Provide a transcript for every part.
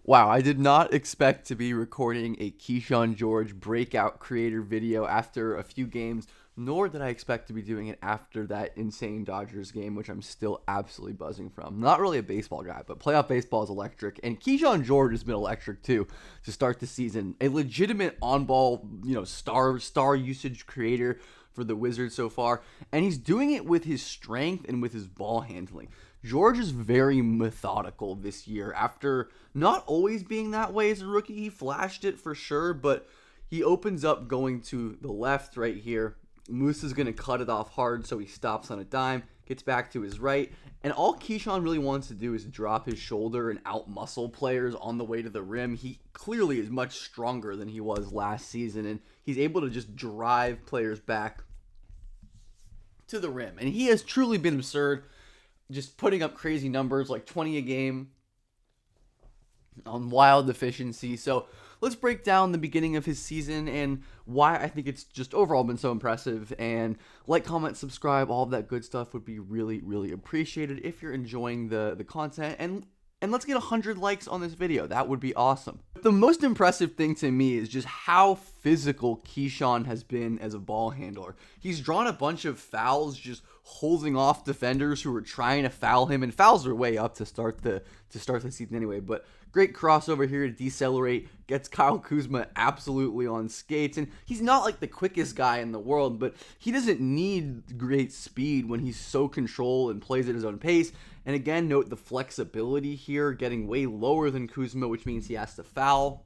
Wow, I did not expect to be recording a Kyshawn George breakout creator video after a few games, nor did I expect to be doing it after that insane Dodgers game, which I'm still absolutely buzzing from. Not really a baseball guy, but playoff baseball is electric, and Kyshawn George has been electric too to start the season. A legitimate on-ball, star usage creator for the Wizards so far, and he's doing it with his strength and with his ball handling. George is very methodical this year. After not always being that way as a rookie, he flashed it for sure, but he opens up going to the left right here. Moose is going to cut it off hard, so he stops on a dime, gets back to his right, and all Kyshawn really wants to do is drop his shoulder and out-muscle players on the way to the rim. He clearly is much stronger than he was last season, and he's able to just drive players back to the rim. And he has truly been absurd, just putting up crazy numbers like 20 a game on wild efficiency. So let's break down the beginning of his season and why I think it's just overall been so impressive. And like, comment, subscribe, all of that good stuff would be really, really appreciated if you're enjoying the content. And let's get 100 likes on this video. That would be awesome. The most impressive thing to me is just how physical Kyshawn has been as a ball handler. He's drawn a bunch of fouls just holding off defenders who are trying to foul him, and fouls are way up to start the season anyway. But great crossover here to decelerate, gets Kyle Kuzma absolutely on skates, and he's not like the quickest guy in the world, but he doesn't need great speed when he's so controlled and plays at his own pace. And again, note the flexibility here, getting way lower than Kuzma, which means he has to foul.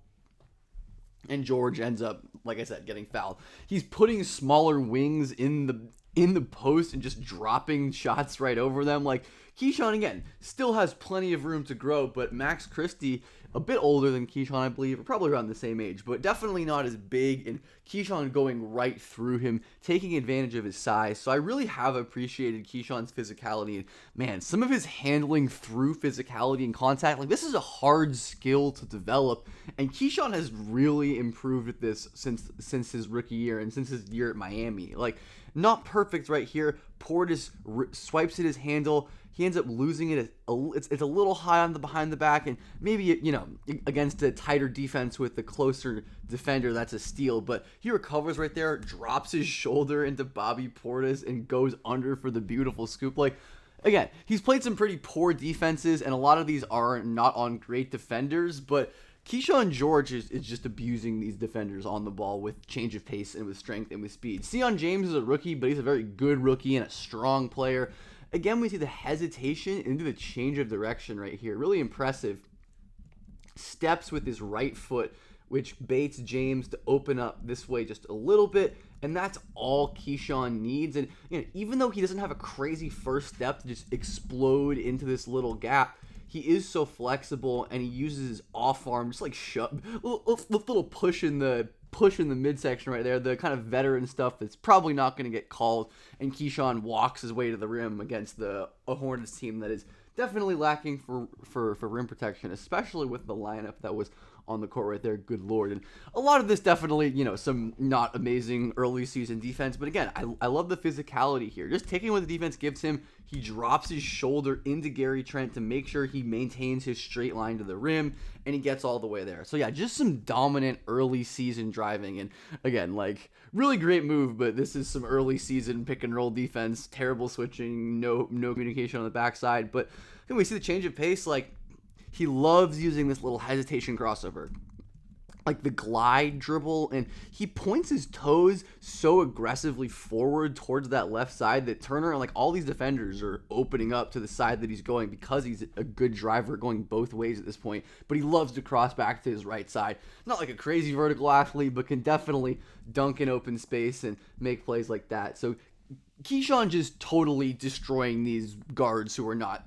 And George ends up, like I said, getting fouled. He's putting smaller wings in the post and just dropping shots right over them. Like, Kyshawn, again, still has plenty of room to grow, but Max Christie, a bit older than Kyshawn, I believe, or probably around the same age, but definitely not as big, and Kyshawn going right through him, taking advantage of his size. So I really have appreciated Kyshawn's physicality, and man, some of his handling through physicality and contact, like, this is a hard skill to develop, and Kyshawn has really improved at this since his rookie year and since his year at Miami. Like, not perfect right here. Portis swipes at his handle. He ends up losing it. It's a little high on the behind the back, and maybe, against a tighter defense with the closer defender, that's a steal. But he recovers right there, drops his shoulder into Bobby Portis, and goes under for the beautiful scoop. Like, again, he's played some pretty poor defenses, and a lot of these are not on great defenders, but Kyshawn George is just abusing these defenders on the ball with change of pace and with strength and with speed. Sion James is a rookie, but he's a very good rookie and a strong player. Again, we see the hesitation into the change of direction right here. Really impressive. Steps with his right foot, which baits James to open up this way just a little bit, and that's all Kyshawn needs. And even though he doesn't have a crazy first step to just explode into this little gap, he is so flexible, and he uses his off arm, just like little push in the midsection right there, the kind of veteran stuff that's probably not going to get called, and Kyshawn walks his way to the rim against a Hornets team that is definitely lacking for rim protection, especially with the lineup that was on the court right there. Good Lord. And a lot of this definitely, some not amazing early season defense, but again, I love the physicality here. Just taking what the defense gives him, he drops his shoulder into Gary Trent to make sure he maintains his straight line to the rim, and he gets all the way there. So yeah, just some dominant early season driving, and again, like, really great move, but this is some early season pick and roll defense, terrible switching, no communication on the backside. But then we see the change of pace. Like, he loves using this little hesitation crossover, like the glide dribble, and he points his toes so aggressively forward towards that left side that Turner and like all these defenders are opening up to the side that he's going, because he's a good driver going both ways at this point. But he loves to cross back to his right side. Not like a crazy vertical athlete, but can definitely dunk in open space and make plays like that. So Kyshawn just totally destroying these guards who are not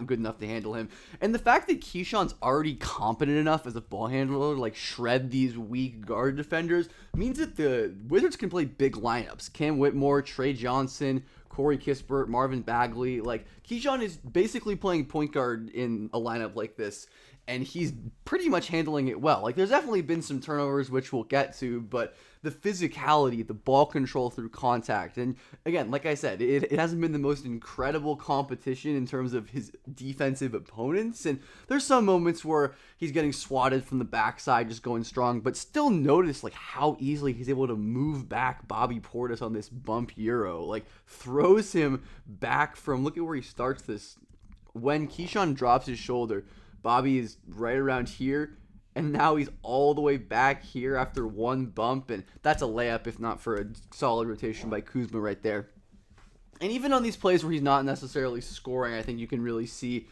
good enough to handle him. And the fact that Kyshawn's already competent enough as a ball handler to like shred these weak guard defenders means that the Wizards can play big lineups. Cam Whitmore, Trey Johnson, Corey Kispert, Marvin Bagley. Like, Kyshawn is basically playing point guard in a lineup like this, and he's pretty much handling it well. Like, there's definitely been some turnovers, which we'll get to, but the physicality, the ball control through contact, and again, like I said, it hasn't been the most incredible competition in terms of his defensive opponents, and there's some moments where he's getting swatted from the backside, just going strong, but still notice like how easily he's able to move back Bobby Portis on this bump euro, like throws him back from, look at where he starts this. When Kyshawn drops his shoulder, Bobby is right around here, and now he's all the way back here after one bump, and that's a layup if not for a solid rotation by Kuzma right there. And even on these plays where he's not necessarily scoring, I think you can really see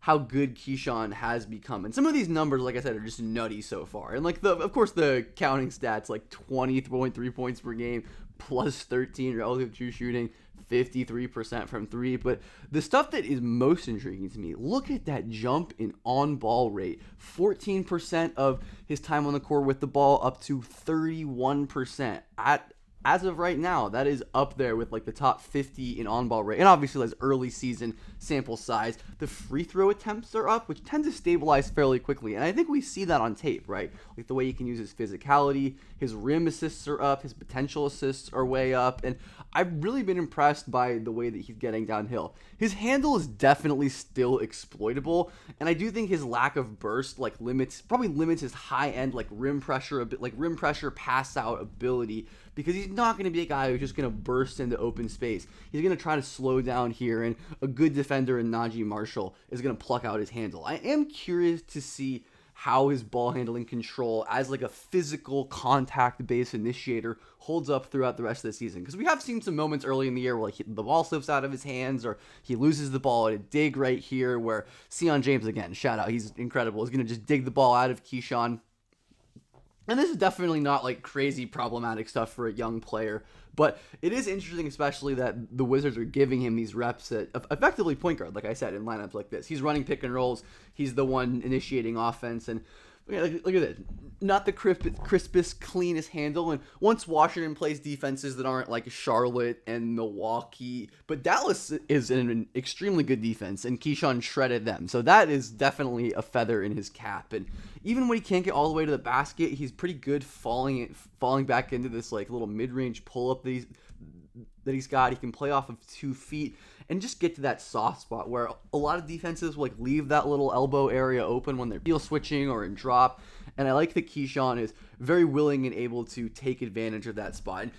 how good Kyshawn has become. And some of these numbers, like I said, are just nutty so far. And like of course the counting stats, like 20.3 points per game, plus 13 relative true shooting, 53% from three. But the stuff that is most intriguing to me, look at that jump in on-ball rate. 14% of his time on the court with the ball, up to 31% as of right now. That is up there with like the top 50 in on-ball rate. And obviously that's early season sample size. The free throw attempts are up, which tend to stabilize fairly quickly. And I think we see that on tape, right? Like the way he can use his physicality, his rim assists are up, his potential assists are way up. And I've really been impressed by the way that he's getting downhill. His handle is definitely still exploitable. And I do think his lack of burst probably limits his high end rim pressure pass out ability, because he's not going to be a guy who's just going to burst into open space. He's going to try to slow down here, and a good defender in Najee Marshall is going to pluck out his handle. I am curious to see how his ball handling control as like a physical contact-based initiator holds up throughout the rest of the season. Because we have seen some moments early in the year where the ball slips out of his hands, or he loses the ball at a dig right here where Kyshawn James, again, shout out, he's incredible, is going to just dig the ball out of Kyshawn. And this is definitely not like crazy problematic stuff for a young player, but it is interesting, especially that the Wizards are giving him these reps at effectively point guard, like I said, in lineups like this. He's running pick and rolls. He's the one initiating offense, and look at it. Not the crispest, cleanest handle. And once Washington plays defenses that aren't like Charlotte and Milwaukee, but Dallas is an extremely good defense, and Kyshawn shredded them. So that is definitely a feather in his cap. And even when he can't get all the way to the basket, he's pretty good falling back into this like little mid-range pull-up that he's got. He can play off of 2 feet and just get to that soft spot where a lot of defenses will like leave that little elbow area open when they're heel switching or in drop. And I like that Kyshawn is very willing and able to take advantage of that spot. And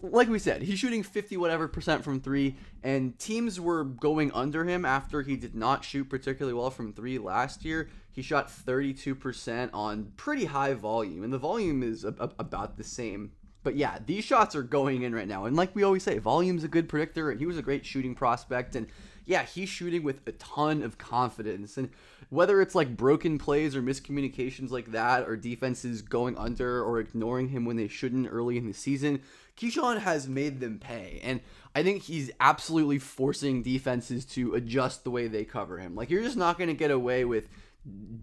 like we said, he's shooting 50 whatever percent from three, and teams were going under him after he did not shoot particularly well from three last year. He shot 32% on pretty high volume, and the volume is about the same. But yeah, these shots are going in right now. And like we always say, volume's a good predictor, and he was a great shooting prospect. And yeah, he's shooting with a ton of confidence. And whether it's like broken plays or miscommunications like that, or defenses going under or ignoring him when they shouldn't early in the season, Kyshawn has made them pay. And I think he's absolutely forcing defenses to adjust the way they cover him. Like, you're just not going to get away with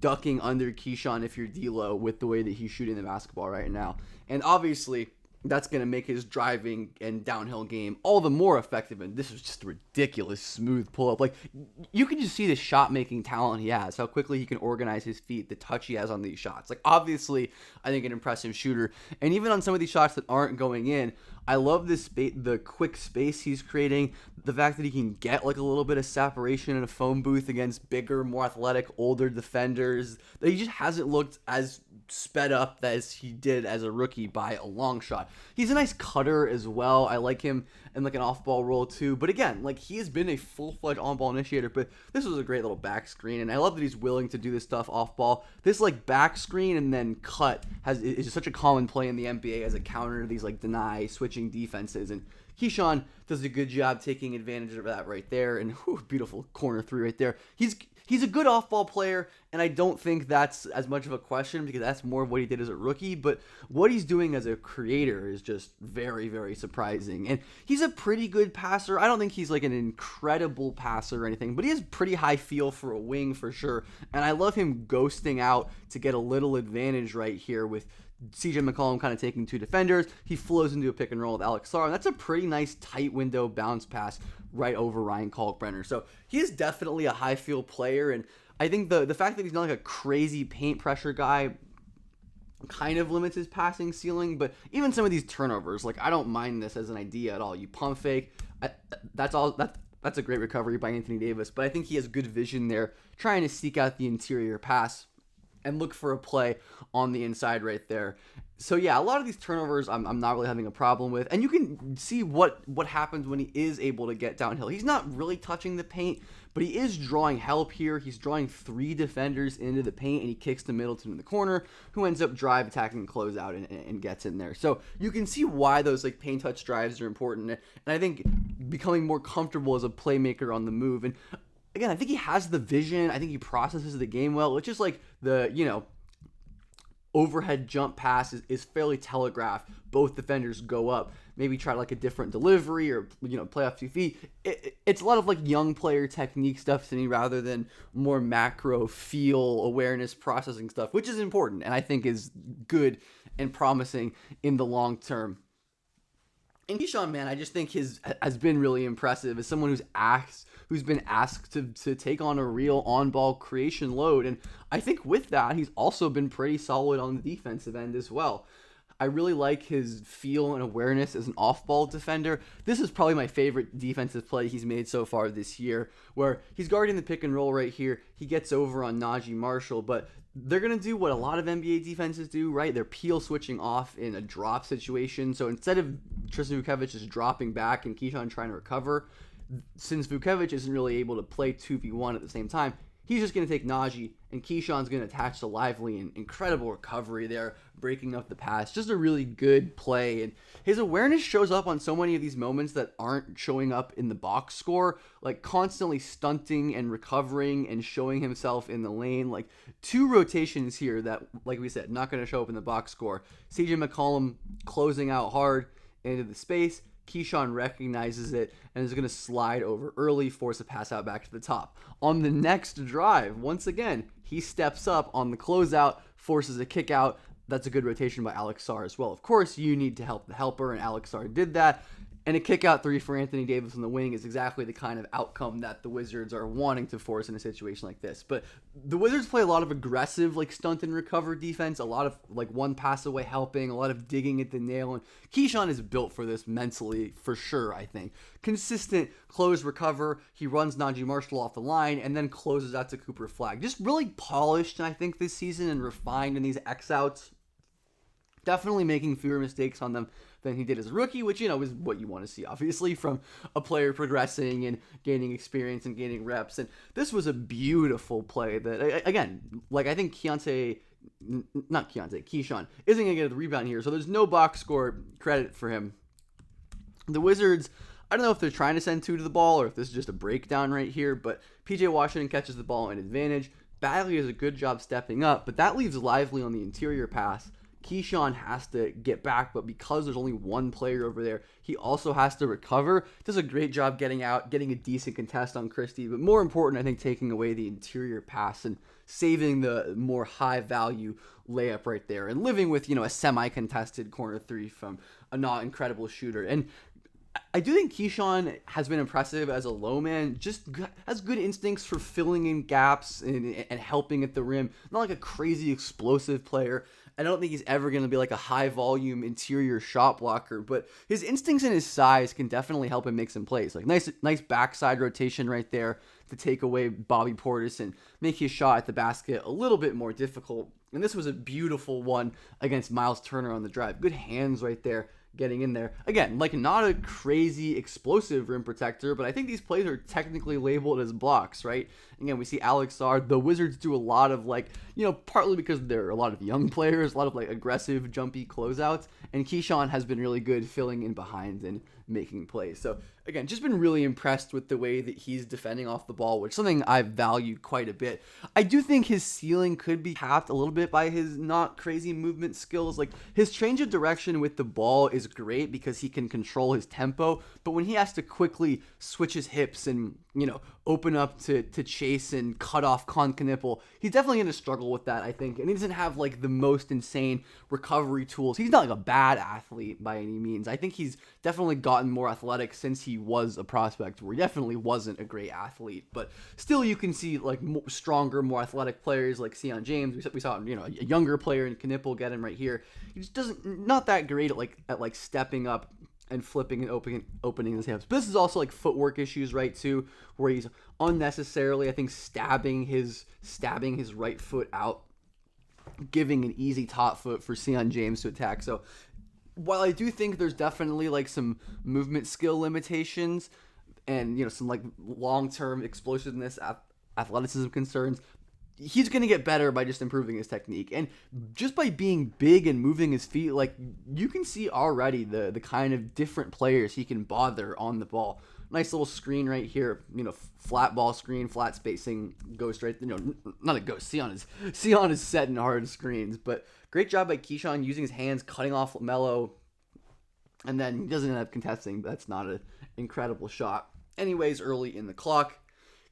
ducking under Kyshawn if you're D-Lo with the way that he's shooting the basketball right now. And obviously, that's going to make his driving and downhill game all the more effective. And this was just a ridiculous smooth pull-up. Like, you can just see the shot-making talent he has, how quickly he can organize his feet, the touch he has on these shots. Like, obviously, I think an impressive shooter. And even on some of these shots that aren't going in, I love the quick space he's creating, the fact that he can get like a little bit of separation in a phone booth against bigger, more athletic, older defenders. That he just hasn't looked as sped up as he did as a rookie by a long shot. He's a nice cutter as well. I like him in like an off-ball role too. But again, like, he has been a full-fledged on-ball initiator, but this was a great little back screen, and I love that he's willing to do this stuff off-ball. This like back screen and then cut is such a common play in the NBA as a counter to these like deny switching defenses, and Kyshawn does a good job taking advantage of that right there. And beautiful corner three right there. He's a good off-ball player, and I don't think that's as much of a question because that's more of what he did as a rookie. But what he's doing as a creator is just very, very surprising. And he's a pretty good passer. I don't think he's like an incredible passer or anything, but he has pretty high feel for a wing for sure. And I love him ghosting out to get a little advantage right here with CJ McCollum kind of taking 2 defenders. He flows into a pick and roll with Alex Sarr, and that's a pretty nice tight window bounce pass right over Ryan Kalkbrenner. So he is definitely a high field player, and I think the fact that he's not like a crazy paint pressure guy kind of limits his passing ceiling. But even some of these turnovers, like, I don't mind this as an idea at all. You pump fake, that's a great recovery by Anthony Davis, but I think he has good vision there, trying to seek out the interior pass and look for a play on the inside right there. So yeah, a lot of these turnovers I'm not really having a problem with, and you can see what happens when he is able to get downhill. He's not really touching the paint, but he is drawing help here. He's drawing 3 defenders into the paint, and he kicks to Middleton in the corner, who ends up drive attacking and close out and gets in there. So you can see why those like paint touch drives are important, and I think becoming more comfortable as a playmaker on the move. And again, I think he has the vision. I think he processes the game well. It's just like the, overhead jump pass is fairly telegraphed. Both defenders go up, maybe try like a different delivery or, play off 2 feet. It's a lot of like young player technique stuff to me rather than more macro feel awareness processing stuff, which is important and I think is good and promising in the long term. And Kyshawn, man, I just think has been really impressive as someone who's been asked to take on a real on-ball creation load. And I think with that, he's also been pretty solid on the defensive end as well. I really like his feel and awareness as an off-ball defender. This is probably my favorite defensive play he's made so far this year, where he's guarding the pick and roll right here. He gets over on Najee Marshall, but they're going to do what a lot of NBA defenses do, right? They're peel switching off in a drop situation. So instead of Tristan Vukcevic just dropping back and Kyshawn trying to recover, since Vukcevic isn't really able to play 2v1 at the same time, he's just going to take Najee, and Keyshawn's going to attach to Lively, and incredible recovery there, breaking up the pass. Just a really good play, and his awareness shows up on so many of these moments that aren't showing up in the box score, like constantly stunting and recovering and showing himself in the lane. Like 2 rotations here that, like we said, not going to show up in the box score. CJ McCollum closing out hard into the space. Kyshawn recognizes it and is going to slide over early, force a pass out back to the top. On the next drive, once again, he steps up on the closeout, forces a kick out. That's a good rotation by Alex Sarr as well. Of course, you need to help the helper, and Alex Sarr did that. And a kick out 3 for Anthony Davis on the wing is exactly the kind of outcome that the Wizards are wanting to force in a situation like this. But the Wizards play a lot of aggressive, like stunt and recover defense, a lot of like one pass away helping, a lot of digging at the nail. And Kyshawn is built for this mentally, for sure, I think. Consistent close recover. He runs Najee Marshall off the line and then closes out to Cooper Flagg. Just really polished, I think, this season and refined in these X-outs. Definitely making fewer mistakes on them than he did as a rookie, which, is what you want to see, obviously, from a player progressing and gaining experience and gaining reps. And this was a beautiful play that, again, like I think Kyshawn isn't going to get the rebound here, so there's no box score credit for him. The Wizards, I don't know if they're trying to send 2 to the ball or if this is just a breakdown right here, but PJ Washington catches the ball in advantage. Bagley does a good job stepping up, but that leaves Lively on the interior pass. Kyshawn has to get back, but because there's only one player over there, he also has to recover. Does a great job getting out, getting a decent contest on Christie, but more important, I think, taking away the interior pass and saving the more high-value layup right there and living with, a semi-contested corner 3 from a not incredible shooter. And I do think Kyshawn has been impressive as a low man, just has good instincts for filling in gaps and helping at the rim. Not like a crazy explosive player. I don't think he's ever going to be like a high volume interior shot blocker, but his instincts and his size can definitely help him make some plays. Like nice backside rotation right there to take away Bobby Portis and make his shot at the basket a little bit more difficult. And this was a beautiful one against Miles Turner on the drive. Good hands right there, getting in there. Again, like not a crazy explosive rim protector, but I think these plays are technically labeled as blocks, right? Again, we see Alex Sarr. The Wizards do a lot of partly because there are a lot of young players, a lot of aggressive, jumpy closeouts, and Kyshawn has been really good filling in behind and making plays. So again, just been really impressed with the way that he's defending off the ball, which is something I've valued quite a bit. I do think his ceiling could be capped a little bit by his not crazy movement skills. Like his change of direction with the ball is great because he can control his tempo, but when he has to quickly switch his hips and, open up to chase and cut off Concanipple, he's definitely going to struggle with that, I think. And he doesn't have like the most insane recovery tools. He's not like a bad athlete by any means. I think he's definitely gotten more athletic since he was a prospect, where he definitely wasn't a great athlete. But still, you can see like stronger, more athletic players like Kyshawn James. We saw a younger player in Knipple get him right here. He just not that great at stepping up and flipping and opening his hips. But this is also like footwork issues, right, too, where he's unnecessarily, I think, stabbing his right foot out, giving an easy top foot for Kyshawn James to attack. So while I do think there's definitely like some movement skill limitations and some like long-term explosiveness, athleticism concerns, he's going to get better by just improving his technique. And just by being big and moving his feet, like you can see already the kind of different players he can bother on the ball. Nice little screen right here, flat ball screen, flat spacing, ghost right, not a ghost. Sion is setting hard screens, but great job by Kyshawn using his hands, cutting off Melo, and then he doesn't end up contesting, but that's not an incredible shot. Anyways, early in the clock,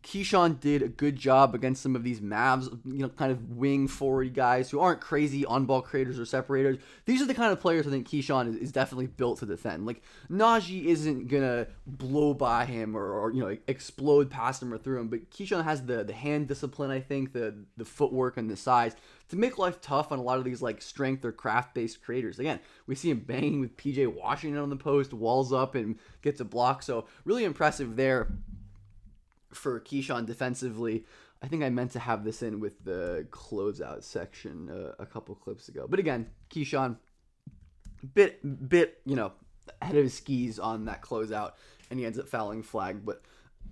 Kyshawn did a good job against some of these Mavs, kind of wing forward guys who aren't crazy on-ball creators or separators. These are the kind of players I think Kyshawn is definitely built to defend. Like, Najee isn't going to blow by him or explode past him or through him, but Kyshawn has the hand discipline, I think, the footwork and the size to make life tough on a lot of these like strength or craft-based creators. Again, we see him banging with PJ Washington on the post, walls up and gets a block. So really impressive there for Kyshawn defensively. I think I meant to have this in with the closeout section a couple clips ago. But again, Kyshawn, bit ahead of his skis on that closeout, and he ends up fouling flag. But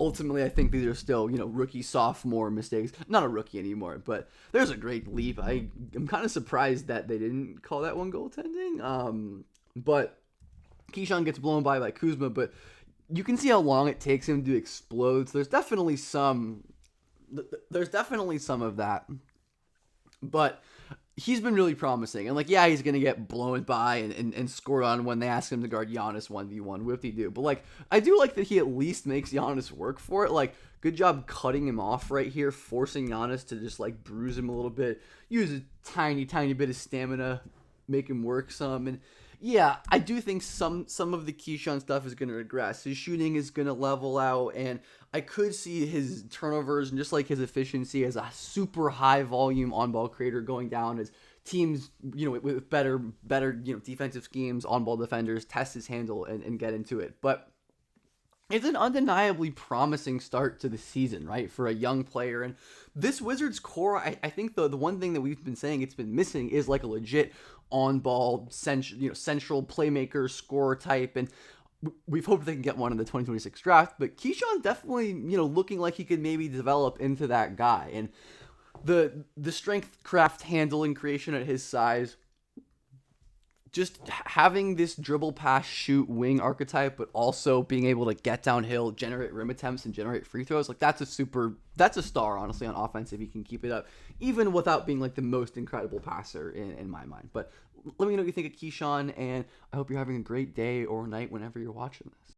ultimately, I think these are still, rookie, sophomore mistakes. Not a rookie anymore, but there's a great leap. I'm kind of surprised that they didn't call that one goaltending. But Kyshawn gets blown by Kuzma, but you can see how long it takes him to explode. So there's definitely some of that. But he's been really promising. And he's going to get blown by and scored on when they ask him to guard Giannis 1v1. Whoop-de-doo. But I do like that he at least makes Giannis work for it. Good job cutting him off right here, forcing Giannis to just bruise him a little bit. Use a tiny, tiny bit of stamina, make him work some. And yeah, I do think some of the Kyshawn stuff is going to regress. His shooting is going to level out, and I could see his turnovers and just his efficiency as a super high volume on-ball creator going down as teams, with better defensive schemes, on-ball defenders, test his handle and get into it. But it's an undeniably promising start to the season, right, for a young player. And this Wizards core, I think the one thing that we've been saying it's been missing is a legit on-ball, central playmaker, scorer type. And we've hoped they can get one in the 2026 draft. But Kyshawn definitely, looking like he could maybe develop into that guy. And the strength, craft, handling, creation at his size, just having this dribble, pass, shoot, wing archetype, but also being able to get downhill, generate rim attempts, and generate free throws, that's a star, honestly, on offense if he can keep it up, even without being the most incredible passer in my mind. But let me know what you think of Kyshawn, and I hope you're having a great day or night whenever you're watching this.